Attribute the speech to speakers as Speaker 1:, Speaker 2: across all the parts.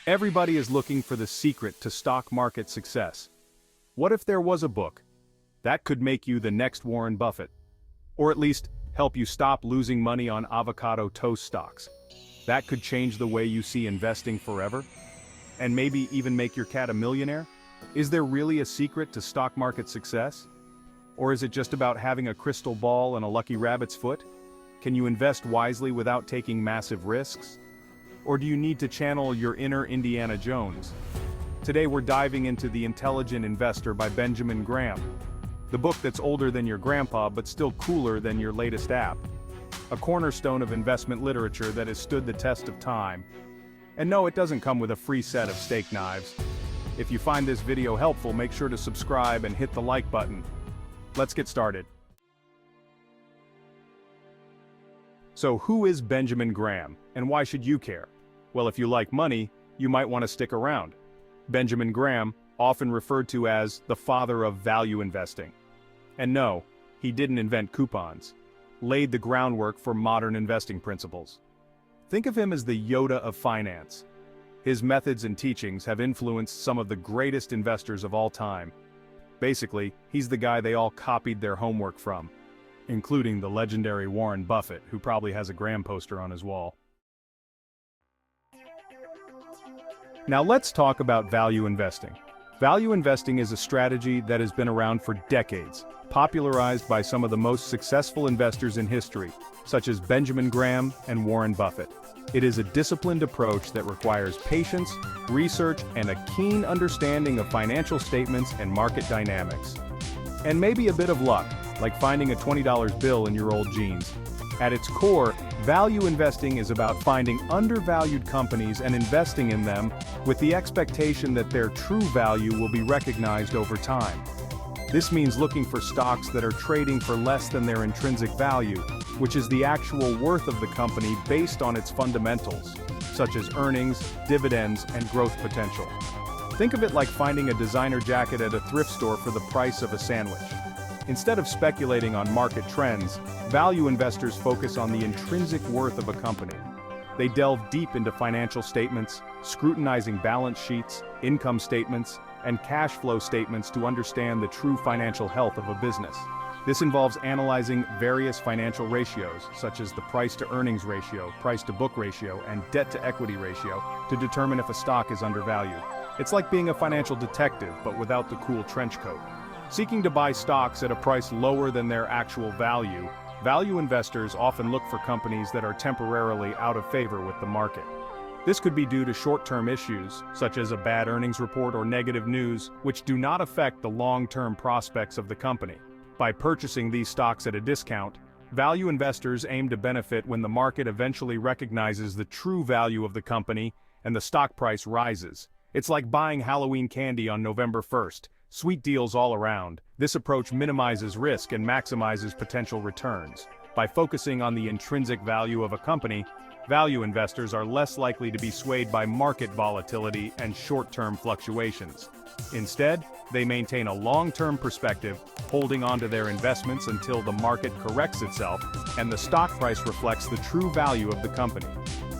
Speaker 1: Everybody is looking for the secret to stock market success. What if there was a book that could make you the next Warren Buffett? Or at least help you stop losing money on avocado toast stocks. That could change the way you see investing forever? And maybe even make your cat a millionaire? Is there really a secret to stock market success? Or is it just about having a crystal ball and a lucky rabbit's foot? Can you invest wisely without taking massive risks? Or do you need to channel your inner Indiana Jones? Today we're diving into The Intelligent Investor by Benjamin Graham. The book that's older than your grandpa but still cooler than your latest app. A cornerstone of investment literature that has stood the test of time. And no, it doesn't come with a free set of steak knives. If you find this video helpful, make sure to subscribe and hit the like button. Let's get started. So who is Benjamin Graham, and why should you care? Well, if you like money, you might want to stick around. Benjamin Graham, often referred to as the father of value investing. And no, he didn't invent coupons. Laid the groundwork for modern investing principles. Think of him as the Yoda of finance. His methods and teachings have influenced some of the greatest investors of all time. Basically, he's the guy they all copied their homework from, including the legendary Warren Buffett, who probably has a Graham poster on his wall. Now let's talk about value investing. Value investing is a strategy that has been around for decades, popularized by some of the most successful investors in history, such as Benjamin Graham and Warren Buffett. It is a disciplined approach that requires patience, research, and a keen understanding of financial statements and market dynamics. And maybe a bit of luck, like finding a $20 bill in your old jeans. At its core, value investing is about finding undervalued companies and investing in them with the expectation that their true value will be recognized over time. This means looking for stocks that are trading for less than their intrinsic value, which is the actual worth of the company based on its fundamentals, such as earnings, dividends, and growth potential. Think of it like finding a designer jacket at a thrift store for the price of a sandwich. Instead of speculating on market trends, value investors focus on the intrinsic worth of a company. They delve deep into financial statements, scrutinizing balance sheets, income statements, and cash flow statements to understand the true financial health of a business. This involves analyzing various financial ratios, such as the price-to-earnings ratio, price-to-book ratio, and debt-to-equity ratio, to determine if a stock is undervalued. It's like being a financial detective, but without the cool trench coat. Seeking to buy stocks at a price lower than their actual value, value investors often look for companies that are temporarily out of favor with the market. This could be due to short-term issues, such as a bad earnings report or negative news, which do not affect the long-term prospects of the company. By purchasing these stocks at a discount, value investors aim to benefit when the market eventually recognizes the true value of the company and the stock price rises. It's like buying Halloween candy on November 1st. Sweet deals all around. This approach minimizes risk and maximizes potential returns. By focusing on the intrinsic value of a company, value investors are less likely to be swayed by market volatility and short-term fluctuations. Instead, they maintain a long-term perspective, holding onto their investments until the market corrects itself and the stock price reflects the true value of the company.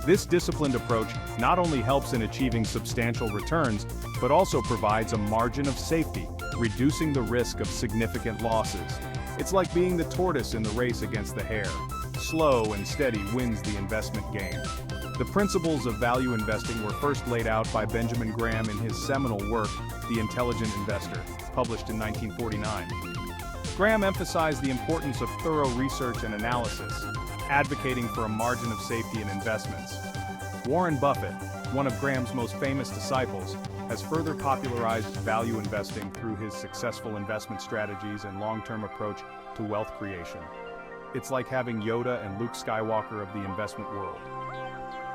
Speaker 1: This disciplined approach not only helps in achieving substantial returns, but also provides a margin of safety, reducing the risk of significant losses. It's like being the tortoise in the race against the hare. Slow and steady wins the investment game. The principles of value investing were first laid out by Benjamin Graham in his seminal work, The Intelligent Investor, published in 1949. Graham emphasized the importance of thorough research and analysis, advocating for a margin of safety in investments. Warren Buffett, one of Graham's most famous disciples, has further popularized value investing through his successful investment strategies and long-term approach to wealth creation. It's like having Yoda and Luke Skywalker of the investment world.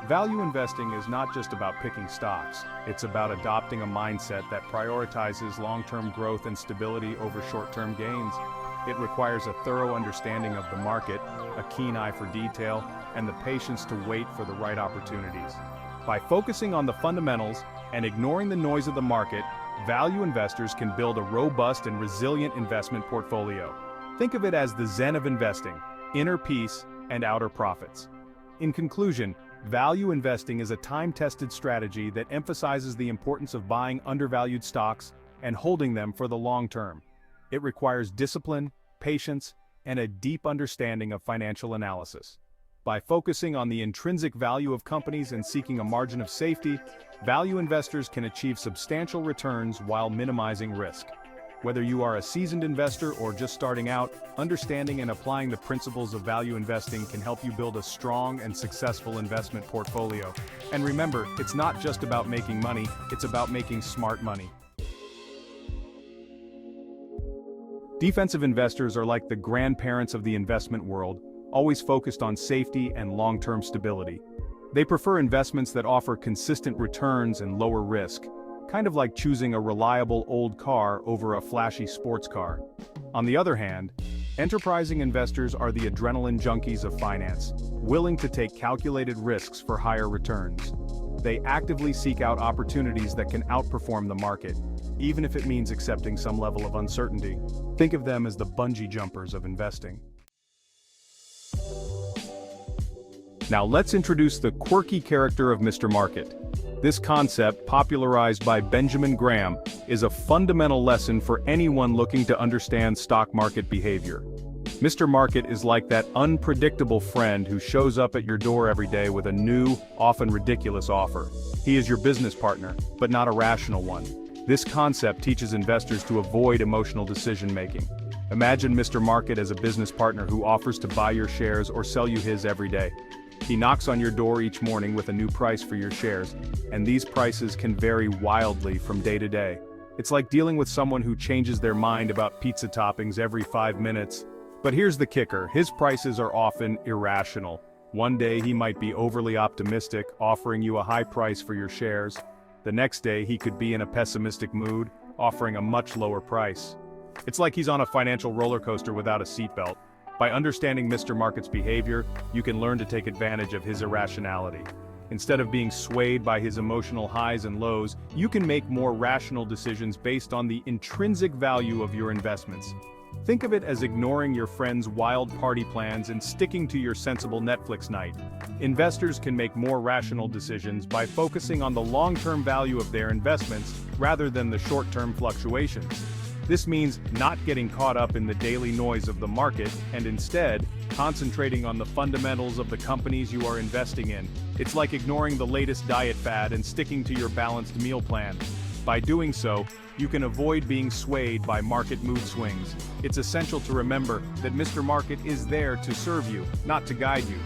Speaker 1: Value investing is not just about picking stocks, it's about adopting a mindset that prioritizes long-term growth and stability over short-term gains. It requires a thorough understanding of the market, a keen eye for detail, and the patience to wait for the right opportunities. By focusing on the fundamentals and ignoring the noise of the market, value investors can build a robust and resilient investment portfolio. Think of it as the zen of investing, inner peace and outer profits. In conclusion, Value investing is a time-tested strategy that emphasizes the importance of buying undervalued stocks and holding them for the long term. It requires discipline, patience, and a deep understanding of financial analysis. By focusing on the intrinsic value of companies and seeking a margin of safety, value investors can achieve substantial returns while minimizing risk. Whether you are a seasoned investor or just starting out, understanding and applying the principles of value investing can help you build a strong and successful investment portfolio. And remember, it's not just about making money, it's about making smart money. Defensive investors are like the grandparents of the investment world, always focused on safety and long-term stability. They prefer investments that offer consistent returns and lower risk, kind of like choosing a reliable old car over a flashy sports car. On the other hand, enterprising investors are the adrenaline junkies of finance, willing to take calculated risks for higher returns. They actively seek out opportunities that can outperform the market, even if it means accepting some level of uncertainty. Think of them as the bungee jumpers of investing. Now let's introduce the quirky character of Mr. Market. This concept, popularized by Benjamin Graham, is a fundamental lesson for anyone looking to understand stock market behavior. Mr. Market is like that unpredictable friend who shows up at your door every day with a new, often ridiculous offer. He is your business partner, but not a rational one. This concept teaches investors to avoid emotional decision-making. Imagine Mr. Market as a business partner who offers to buy your shares or sell you his every day. He knocks on your door each morning with a new price for your shares, and these prices can vary wildly from day to day. It's like dealing with someone who changes their mind about pizza toppings every 5 minutes. But here's the kicker, his prices are often irrational. One day he might be overly optimistic, offering you a high price for your shares. The next day he could be in a pessimistic mood, offering a much lower price. It's like he's on a financial roller coaster without a seatbelt. By understanding Mr. Market's behavior, you can learn to take advantage of his irrationality. Instead of being swayed by his emotional highs and lows, you can make more rational decisions based on the intrinsic value of your investments. Think of it as ignoring your friend's wild party plans and sticking to your sensible Netflix night. Investors can make more rational decisions by focusing on the long-term value of their investments rather than the short-term fluctuations. This means not getting caught up in the daily noise of the market and instead concentrating on the fundamentals of the companies you are investing in. It's like ignoring the latest diet fad and sticking to your balanced meal plan. By doing so, you can avoid being swayed by market mood swings. It's essential to remember that Mr. Market is there to serve you, not to guide you.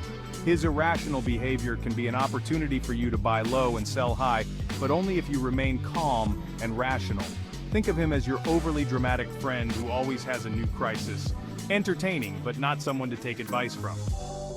Speaker 1: His irrational behavior can be an opportunity for you to buy low and sell high, but only if you remain calm and rational. Think of him as your overly dramatic friend who always has a new crisis. Entertaining, but not someone to take advice from.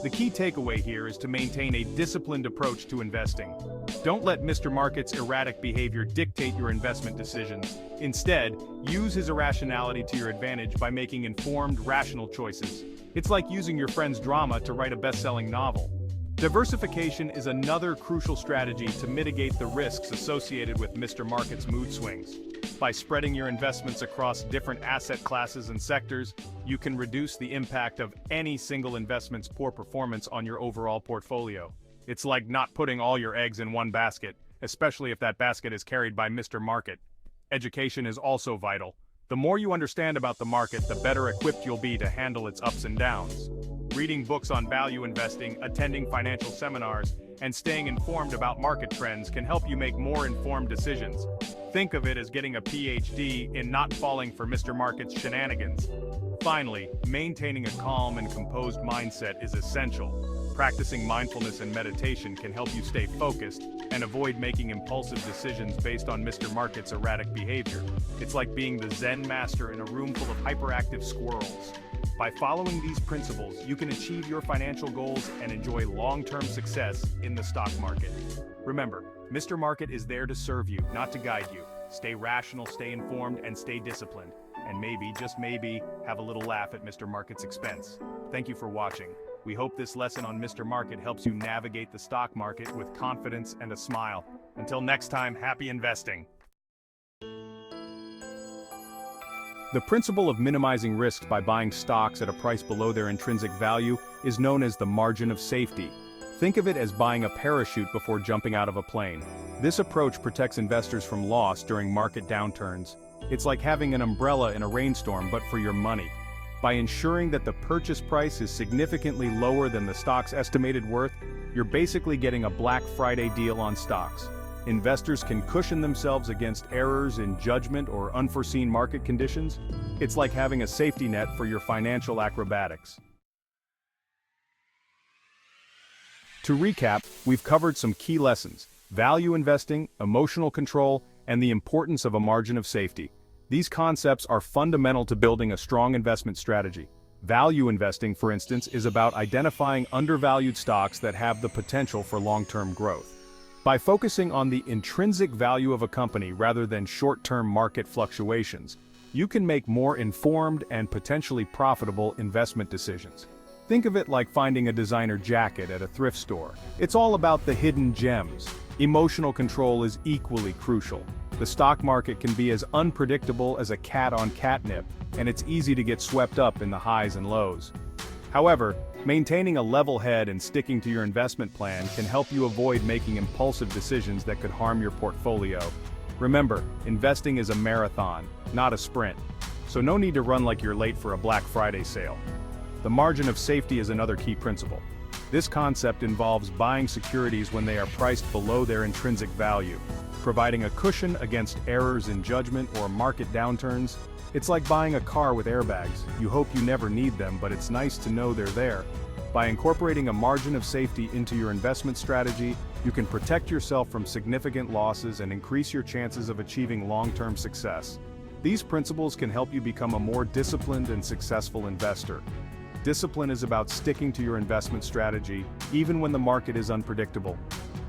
Speaker 1: The key takeaway here is to maintain a disciplined approach to investing. Don't let Mr. Market's erratic behavior dictate your investment decisions. Instead, use his irrationality to your advantage by making informed, rational choices. It's like using your friend's drama to write a best-selling novel. Diversification is another crucial strategy to mitigate the risks associated with Mr. Market's mood swings. By spreading your investments across different asset classes and sectors, you can reduce the impact of any single investment's poor performance on your overall portfolio. It's like not putting all your eggs in one basket, especially if that basket is carried by Mr. Market. Education is also vital. The more you understand about the market, the better equipped you'll be to handle its ups and downs. Reading books on value investing, attending financial seminars, and staying informed about market trends can help you make more informed decisions. Think of it as getting a PhD in not falling for Mr. Market's shenanigans. Finally, maintaining a calm and composed mindset is essential. Practicing mindfulness and meditation can help you stay focused and avoid making impulsive decisions based on Mr. Market's erratic behavior. It's like being the Zen master in a room full of hyperactive squirrels. By following these principles, you can achieve your financial goals and enjoy long-term success in the stock market. Remember, Mr. Market is there to serve you, not to guide you. Stay rational, stay informed, and stay disciplined. And maybe, just maybe, have a little laugh at Mr. Market's expense. Thank you for watching. We hope this lesson on Mr. Market helps you navigate the stock market with confidence and a smile. Until next time, happy investing! The principle of minimizing risks by buying stocks at a price below their intrinsic value is known as the margin of safety. Think of it as buying a parachute before jumping out of a plane. This approach protects investors from loss during market downturns. It's like having an umbrella in a rainstorm but for your money. By ensuring that the purchase price is significantly lower than the stock's estimated worth, you're basically getting a Black Friday deal on stocks. Investors can cushion themselves against errors in judgment or unforeseen market conditions. It's like having a safety net for your financial acrobatics. To recap, we've covered some key lessons: value investing, emotional control, and the importance of a margin of safety. These concepts are fundamental to building a strong investment strategy. Value investing, for instance, is about identifying undervalued stocks that have the potential for long-term growth. By focusing on the intrinsic value of a company rather than short-term market fluctuations, you can make more informed and potentially profitable investment decisions. Think of it like finding a designer jacket at a thrift store. It's all about the hidden gems. Emotional control is equally crucial. The stock market can be as unpredictable as a cat on catnip, and it's easy to get swept up in the highs and lows. However, maintaining a level head and sticking to your investment plan can help you avoid making impulsive decisions that could harm your portfolio. Remember, investing is a marathon, not a sprint. So no need to run like you're late for a Black Friday sale. The margin of safety is another key principle. This concept involves buying securities when they are priced below their intrinsic value, providing a cushion against errors in judgment or market downturns. It's like buying a car with airbags. You hope you never need them, but it's nice to know they're there. By incorporating a margin of safety into your investment strategy, you can protect yourself from significant losses and increase your chances of achieving long-term success. These principles can help you become a more disciplined and successful investor. Discipline is about sticking to your investment strategy, even when the market is unpredictable.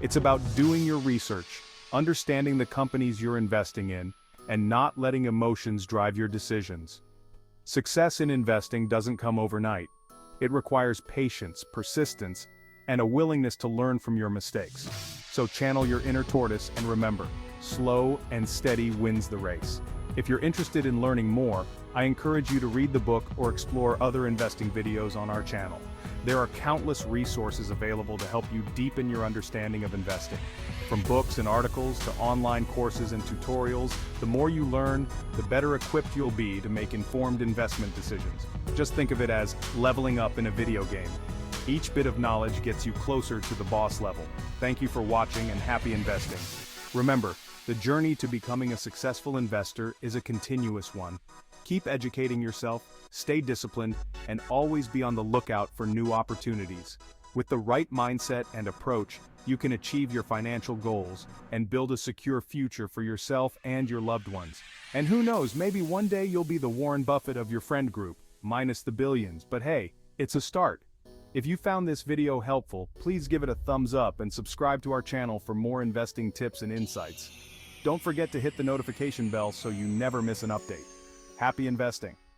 Speaker 1: It's about doing your research, understanding the companies you're investing in, and not letting emotions drive your decisions. Success in investing doesn't come overnight. It requires patience, persistence, and a willingness to learn from your mistakes. So channel your inner tortoise and remember, slow and steady wins the race. If you're interested in learning more, I encourage you to read the book or explore other investing videos on our channel. There are countless resources available to help you deepen your understanding of investing. From books and articles to online courses and tutorials, the more you learn, the better equipped you'll be to make informed investment decisions. Just think of it as leveling up in a video game. Each bit of knowledge gets you closer to the boss level. Thank you for watching and happy investing. Remember, the journey to becoming a successful investor is a continuous one. Keep educating yourself, stay disciplined, and always be on the lookout for new opportunities. With the right mindset and approach, you can achieve your financial goals and build a secure future for yourself and your loved ones. And who knows, maybe one day you'll be the Warren Buffett of your friend group, minus the billions, but hey, it's a start. If you found this video helpful, please give it a thumbs up and subscribe to our channel for more investing tips and insights. Don't forget to hit the notification bell so you never miss an update. Happy investing!